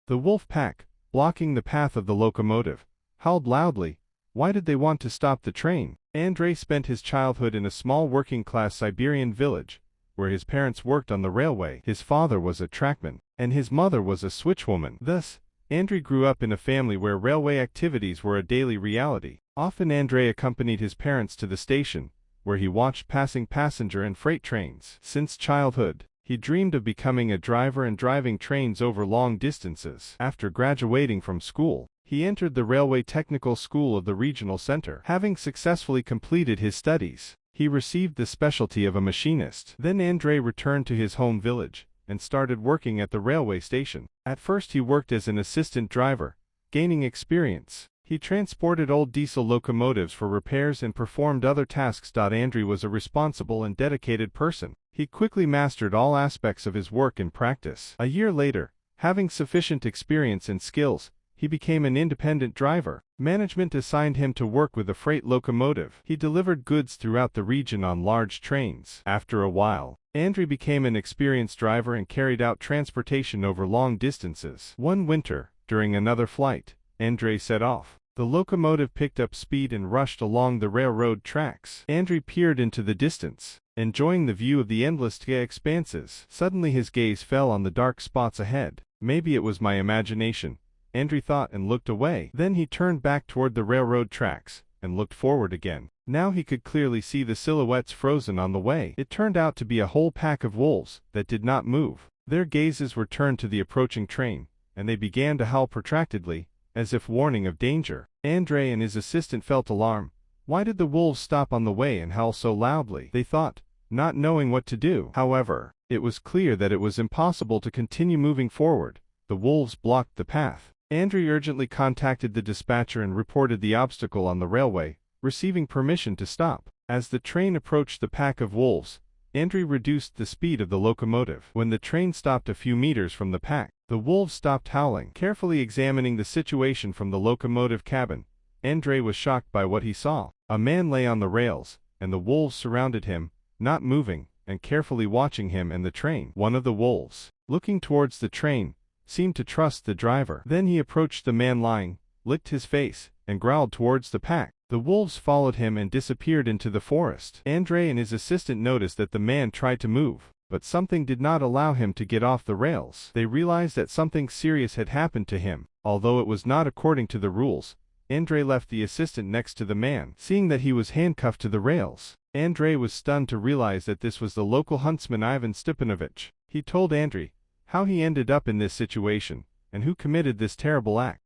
The wolf pack, blocking the path of the locomotive, howled loudly. Why did they want to stop the train? Andrey spent his childhood in a small working-class Siberian village, where his parents worked on the railway. His father was a trackman, and his mother was a switchwoman. Thus, Andrey grew up in a family where railway activities were a daily reality. Often Andrey accompanied his parents to the station, where he watched passing passenger and freight trains. Since childhood, he dreamed of becoming a driver and driving trains over long distances. After graduating from school, he entered the Railway Technical School of the regional center. Having successfully completed his studies, he received the specialty of a machinist. Then Andrey returned to his home village and started working at the railway station. At first he worked as an assistant driver, gaining experience. He transported old diesel locomotives for repairs and performed other tasks. Andrey was a responsible and dedicated person. He quickly mastered all aspects of his work in practice. A year later, having sufficient experience and skills, he became an independent driver. Management assigned him to work with a freight locomotive. He delivered goods throughout the region on large trains. After a while, Andrey became an experienced driver and carried out transportation over long distances. One winter, during another flight, Andrey set off. The locomotive picked up speed and rushed along the railroad tracks. Andrey peered into the distance, enjoying the view of the endless expanses. Suddenly his gaze fell on the dark spots ahead. Maybe it was my imagination, Andrey thought, and looked away. Then he turned back toward the railroad tracks and looked forward again. Now he could clearly see the silhouettes frozen on the way. It turned out to be a whole pack of wolves that did not move. Their gazes were turned to the approaching train, and they began to howl protractedly, as if warning of danger. Andrey and his assistant felt alarm. Why did the wolves stop on the way and howl so loudly? They thought, not knowing what to do. However, it was clear that it was impossible to continue moving forward. The wolves blocked the path. Andrey urgently contacted the dispatcher and reported the obstacle on the railway, receiving permission to stop. As the train approached the pack of wolves, Andrey reduced the speed of the locomotive. When the train stopped a few meters from the pack, the wolves stopped howling. Carefully examining the situation from the locomotive cabin, Andrey was shocked by what he saw. A man lay on the rails, and the wolves surrounded him, not moving, and carefully watching him and the train. One of the wolves, looking towards the train, seemed to trust the driver. Then he approached the man lying, licked his face, and growled towards the pack. The wolves followed him and disappeared into the forest. Andrey and his assistant noticed that the man tried to move, but something did not allow him to get off the rails. They realized that something serious had happened to him. Although it was not according to the rules, Andrey left the assistant next to the man. Seeing that he was handcuffed to the rails, Andrey was stunned to realize that this was the local huntsman Ivan Stepanovich. He told Andrey how he ended up in this situation, and who committed this terrible act.